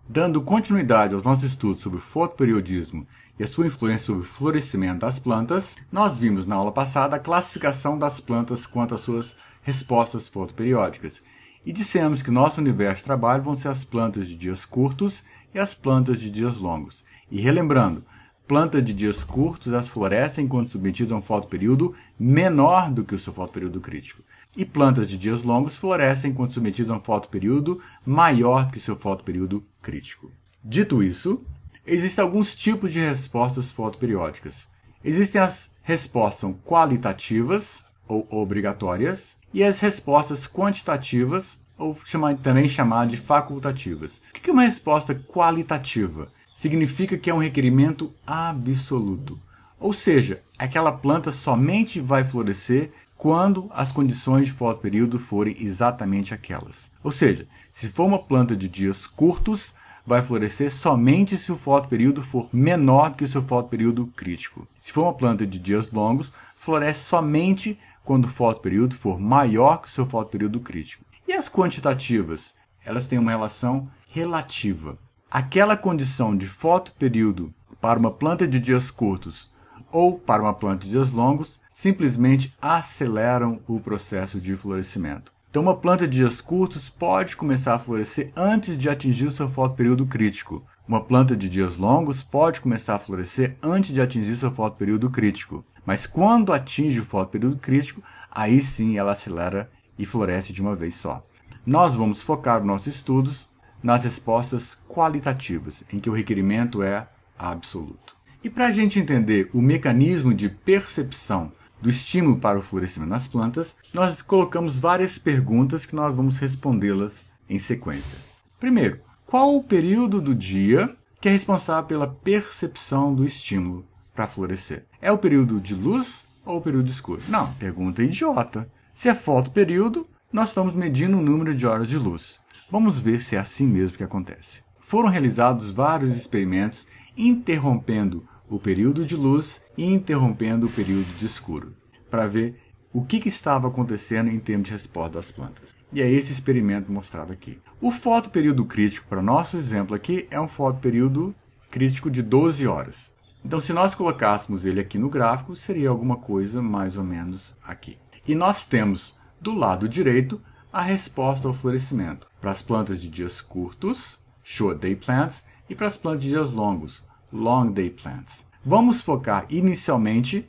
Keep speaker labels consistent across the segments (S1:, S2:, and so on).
S1: Dando continuidade aos nossos estudos sobre o fotoperiodismo e a sua influência sobre o florescimento das plantas, nós vimos na aula passada a classificação das plantas quanto às suas respostas fotoperiódicas. E dissemos que nosso universo de trabalho vão ser as plantas de dias curtos e as plantas de dias longos. E relembrando, plantas de dias curtos elas florescem quando submetidas a um fotoperíodo menor do que o seu fotoperíodo crítico. E plantas de dias longos florescem quando submetidas a um fotoperíodo maior que o seu fotoperíodo crítico. Dito isso, existem alguns tipos de respostas fotoperiódicas. Existem as respostas qualitativas ou obrigatórias e as respostas quantitativas ou também chamadas de facultativas. O que é uma resposta qualitativa? Significa que é um requerimento absoluto. Ou seja, aquela planta somente vai florescer quando as condições de fotoperíodo forem exatamente aquelas. Ou seja, se for uma planta de dias curtos, vai florescer somente se o fotoperíodo for menor que o seu fotoperíodo crítico. Se for uma planta de dias longos, floresce somente quando o fotoperíodo for maior que o seu fotoperíodo crítico. E as quantitativas? Elas têm uma relação relativa. Aquela condição de fotoperíodo para uma planta de dias curtos ou para uma planta de dias longos simplesmente aceleram o processo de florescimento. Então, uma planta de dias curtos pode começar a florescer antes de atingir o seu fotoperíodo crítico. Uma planta de dias longos pode começar a florescer antes de atingir seu fotoperíodo crítico. Mas quando atinge o fotoperíodo crítico, aí sim ela acelera e floresce de uma vez só. Nós vamos focar os nossos estudos nas respostas qualitativas, em que o requerimento é absoluto. E para a gente entender o mecanismo de percepção do estímulo para o florescimento nas plantas, nós colocamos várias perguntas que nós vamos respondê-las em sequência. Primeiro, qual o período do dia que é responsável pela percepção do estímulo para florescer? É o período de luz ou o período escuro? Não, pergunta idiota. Se é fotoperíodo, nós estamos medindo o número de horas de luz. Vamos ver se é assim mesmo que acontece. Foram realizados vários experimentos interrompendo o período de luz e interrompendo o período de escuro, para ver o que estava acontecendo em termos de resposta das plantas. E é esse experimento mostrado aqui. O fotoperíodo crítico, para nosso exemplo aqui, é um fotoperíodo crítico de 12 horas. Então, se nós colocássemos ele aqui no gráfico, seria alguma coisa mais ou menos aqui. E nós temos, do lado direito, a resposta ao florescimento para as plantas de dias curtos, short day plants, e para as plantas de dias longos, long day plants. Vamos focar inicialmente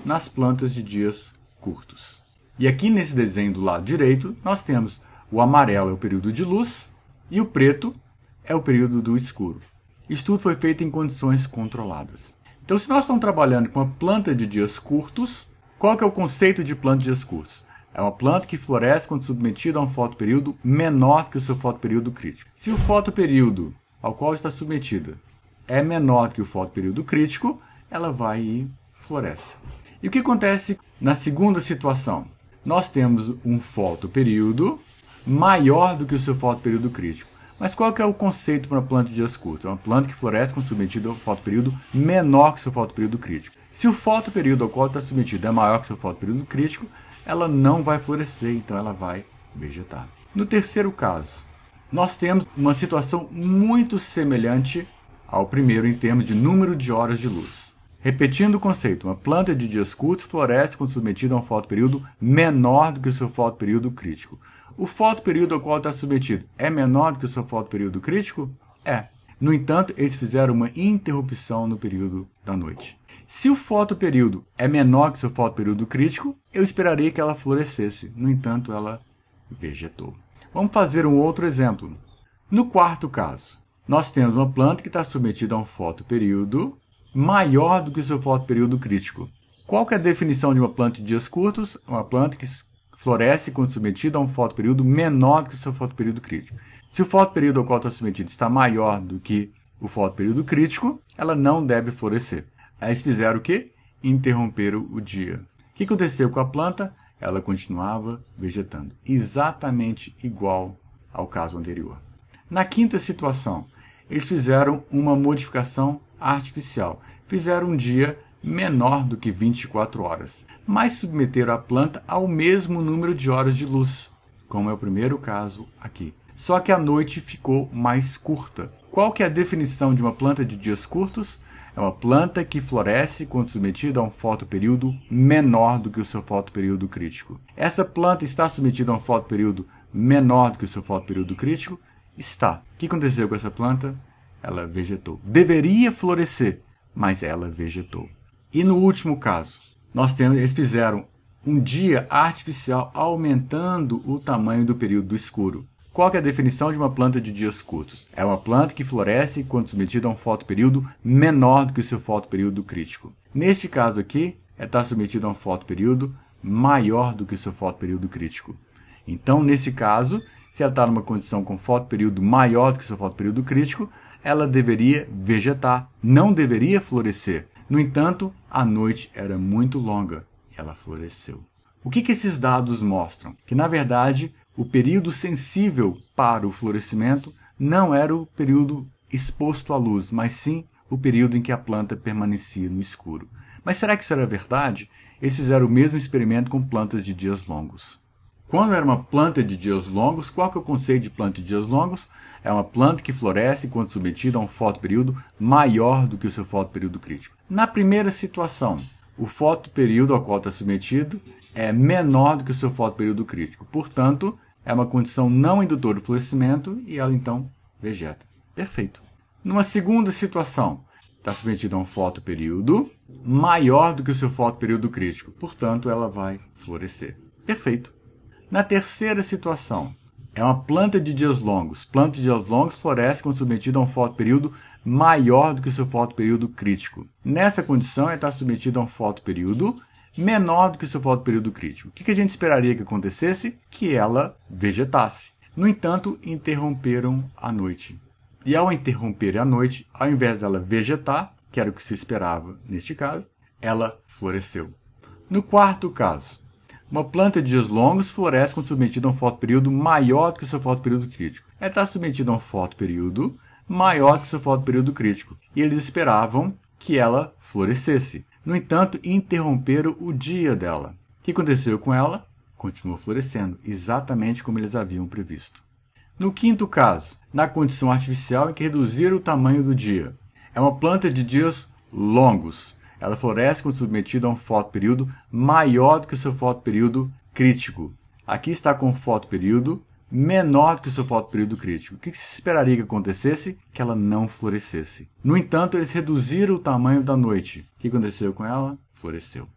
S1: nas plantas de dias curtos. E aqui nesse desenho do lado direito, nós temos o amarelo é o período de luz e o preto é o período do escuro. Isso tudo foi feito em condições controladas. Então, se nós estamos trabalhando com uma planta de dias curtos, qual que é o conceito de planta de dias curtos? É uma planta que floresce quando submetida a um fotoperíodo menor que o seu fotoperíodo crítico. Se o fotoperíodo ao qual está submetida é menor que o fotoperíodo crítico, ela vai e floresce. E o que acontece na segunda situação? Nós temos um fotoperíodo maior do que o seu fotoperíodo crítico. Mas qual que é o conceito para uma planta de dias curtos? É uma planta que floresce quando submetida a um fotoperíodo menor que o seu fotoperíodo crítico. Se o fotoperíodo ao qual está submetida é maior que o seu fotoperíodo crítico, ela não vai florescer, então ela vai vegetar. No terceiro caso, nós temos uma situação muito semelhante ao primeiro em termos de número de horas de luz. Repetindo o conceito, uma planta de dias curtos floresce quando submetida a um fotoperíodo menor do que o seu fotoperíodo crítico. O fotoperíodo ao qual está submetido é menor do que o seu fotoperíodo crítico? É. No entanto, eles fizeram uma interrupção no período da noite. Se o fotoperíodo é menor que o seu fotoperíodo crítico, eu esperaria que ela florescesse. No entanto, ela vegetou. Vamos fazer um outro exemplo. No quarto caso, nós temos uma planta que está submetida a um fotoperíodo maior do que o seu fotoperíodo crítico. Qual que é a definição de uma planta de dias curtos? Uma planta que floresce quando submetida a um fotoperíodo menor do que o seu fotoperíodo crítico. Se o fotoperíodo ao qual está submetida está maior do que o fotoperíodo crítico, ela não deve florescer. Aí eles fizeram o quê? Interromperam o dia. O que aconteceu com a planta? Ela continuava vegetando, exatamente igual ao caso anterior. Na quinta situação, eles fizeram uma modificação artificial. Fizeram um dia menor do que 24 horas, mas submeteram a planta ao mesmo número de horas de luz, como é o primeiro caso aqui. só que a noite ficou mais curta. Qual que é a definição de uma planta de dias curtos? É uma planta que floresce quando submetida a um fotoperíodo menor do que o seu fotoperíodo crítico. Essa planta está submetida a um fotoperíodo menor do que o seu fotoperíodo crítico? Está. O que aconteceu com essa planta? Ela vegetou. Deveria florescer, mas ela vegetou. E no último caso, eles fizeram um dia artificial aumentando o tamanho do período escuro. Qual que é a definição de uma planta de dias curtos? É uma planta que floresce quando submetida a um fotoperíodo menor do que o seu fotoperíodo crítico. Neste caso aqui, está submetida a um fotoperíodo maior do que o seu fotoperíodo crítico. Então, nesse caso, se ela está numa condição com fotoperíodo maior do que o seu fotoperíodo crítico, ela deveria vegetar, não deveria florescer. No entanto, a noite era muito longa e ela floresceu. O que esses dados mostram? Que, na verdade, o período sensível para o florescimento não era o período exposto à luz, mas sim o período em que a planta permanecia no escuro. Mas será que isso era verdade? Eles fizeram o mesmo experimento com plantas de dias longos. Quando era uma planta de dias longos, qual que é o conceito de planta de dias longos? É uma planta que floresce quando submetida a um fotoperíodo maior do que o seu fotoperíodo crítico. Na primeira situação, o fotoperíodo ao qual está submetido é menor do que o seu fotoperíodo crítico. Portanto, é uma condição não indutora de florescimento e ela então vegeta. Perfeito. Numa segunda situação, está submetida a um fotoperíodo maior do que o seu fotoperíodo crítico. Portanto, ela vai florescer. Perfeito. Na terceira situação, é uma planta de dias longos. Planta de dias longos floresce quando submetida a um fotoperíodo maior do que o seu fotoperíodo crítico. Nessa condição, ela está submetida a um fotoperíodo menor do que o seu fotoperíodo crítico. O que a gente esperaria que acontecesse? Que ela vegetasse. No entanto, interromperam a noite. E ao interromper a noite, ao invés dela vegetar, que era o que se esperava neste caso, ela floresceu. No quarto caso, uma planta de dias longos floresce quando submetida a um fotoperíodo maior do que o seu fotoperíodo crítico. Ela está submetida a um fotoperíodo maior que o seu fotoperíodo crítico. E eles esperavam que ela florescesse. No entanto, interromperam o dia dela. O que aconteceu com ela? Continuou florescendo, exatamente como eles haviam previsto. No quinto caso, na condição artificial em que reduziram o tamanho do dia. É uma planta de dias longos. Ela floresce quando submetida a um fotoperíodo maior do que o seu fotoperíodo crítico. Aqui está com um fotoperíodo menor do que o seu fotoperíodo crítico. O que se esperaria que acontecesse? Que ela não florescesse. No entanto, eles reduziram o tamanho da noite. O que aconteceu com ela? Floresceu.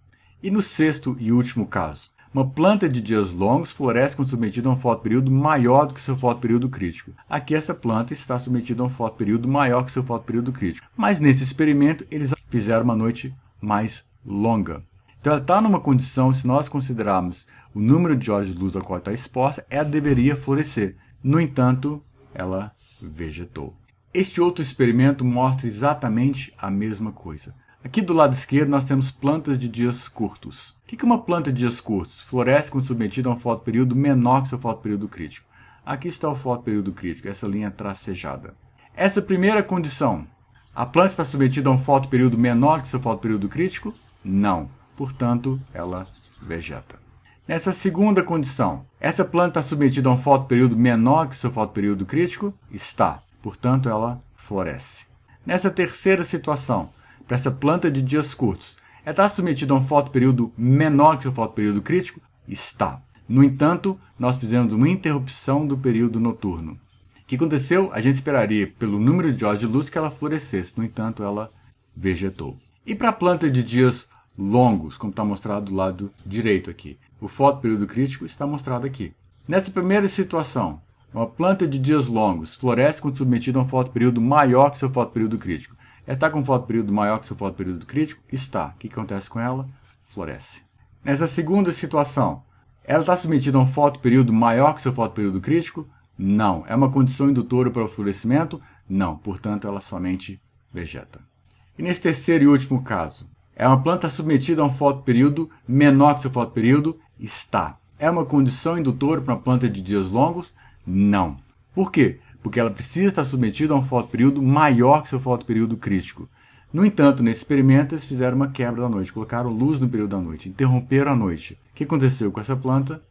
S1: E no sexto e último caso, uma planta de dias longos floresce quando submetida a um fotoperíodo maior do que o seu fotoperíodo crítico. Aqui essa planta está submetida a um fotoperíodo maior que o seu fotoperíodo crítico. Mas nesse experimento, eles fizeram uma noite mais longa. Então ela está numa condição, se nós considerarmos o número de horas de luz a qual está exposta, ela deveria florescer. No entanto, ela vegetou. Este outro experimento mostra exatamente a mesma coisa. Aqui do lado esquerdo nós temos plantas de dias curtos. O que é uma planta de dias curtos? Floresce quando submetida a um fotoperíodo menor que seu fotoperíodo crítico. Aqui está o fotoperíodo crítico, essa linha tracejada. Essa primeira condição, a planta está submetida a um fotoperíodo menor que seu fotoperíodo crítico? Não. Portanto, ela vegeta. Nessa segunda condição, essa planta está submetida a um fotoperíodo menor que seu fotoperíodo crítico? Está. Portanto, ela floresce. Nessa terceira situação, para essa planta de dias curtos, ela está submetida a um fotoperíodo menor que seu fotoperíodo crítico? Está. No entanto, nós fizemos uma interrupção do período noturno. O que aconteceu? A gente esperaria, pelo número de horas de luz, que ela florescesse. No entanto, ela vegetou. E para a planta de dias longos, como está mostrado do lado direito aqui, o fotoperíodo crítico está mostrado aqui. Nessa primeira situação, uma planta de dias longos floresce quando submetida a um fotoperíodo maior que seu fotoperíodo crítico. Ela está com um fotoperíodo maior que seu fotoperíodo crítico? Está. O que acontece com ela? Floresce. Nessa segunda situação, ela está submetida a um fotoperíodo maior que seu fotoperíodo crítico? Não. É uma condição indutora para o florescimento? Não. Portanto, ela somente vegeta. E nesse terceiro e último caso, é uma planta submetida a um fotoperíodo menor que seu fotoperíodo? Está. É uma condição indutora para uma planta de dias longos? Não. Por quê? Porque ela precisa estar submetida a um fotoperíodo maior que seu fotoperíodo crítico. No entanto, nesse experimento, eles fizeram uma quebra da noite, colocaram luz no período da noite, interromperam a noite. O que aconteceu com essa planta?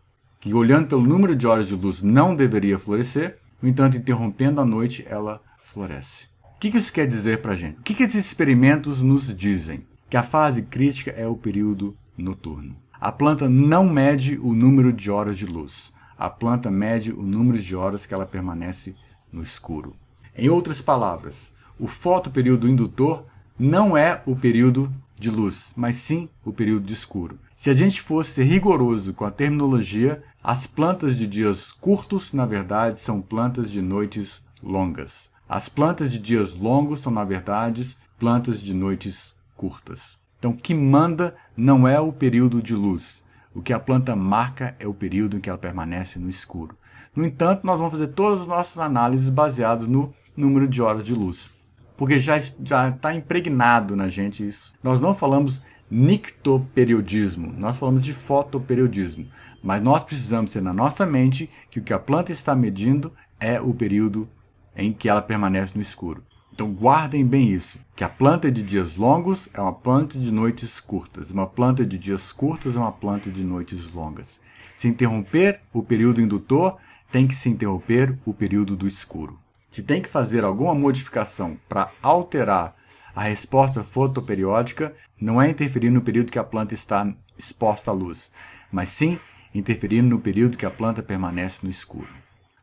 S1: Que, olhando pelo número de horas de luz, não deveria florescer, No entanto, interrompendo a noite, ela floresce. O que isso quer dizer para a gente? O que esses experimentos nos dizem? Que a fase crítica é o período noturno. A planta não mede o número de horas de luz. A planta mede o número de horas que ela permanece no escuro. Em outras palavras, o fotoperíodo indutor não é o período de luz, mas sim o período de escuro. Se a gente fosse rigoroso com a terminologia, as plantas de dias curtos, na verdade, são plantas de noites longas. As plantas de dias longos são, na verdade, plantas de noites curtas. Então, o que manda não é o período de luz. O que a planta marca é o período em que ela permanece no escuro. No entanto, nós vamos fazer todas as nossas análises baseadas no número de horas de luz. Porque já está impregnado na gente isso. Nós não falamos nictoperiodismo, nós falamos de fotoperiodismo. Mas nós precisamos ter na nossa mente que o que a planta está medindo é o período em que ela permanece no escuro. Então guardem bem isso, que a planta de dias longos é uma planta de noites curtas, uma planta de dias curtos é uma planta de noites longas. Se interromper o período indutor, tem que se interromper o período do escuro. Se tem que fazer alguma modificação para alterar a resposta fotoperiódica, não é interferir no período que a planta está exposta à luz, mas sim interferindo no período que a planta permanece no escuro.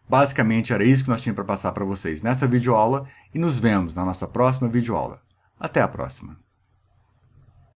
S1: Basicamente era isso que nós tínhamos para passar para vocês nessa videoaula e nos vemos na nossa próxima videoaula. Até a próxima!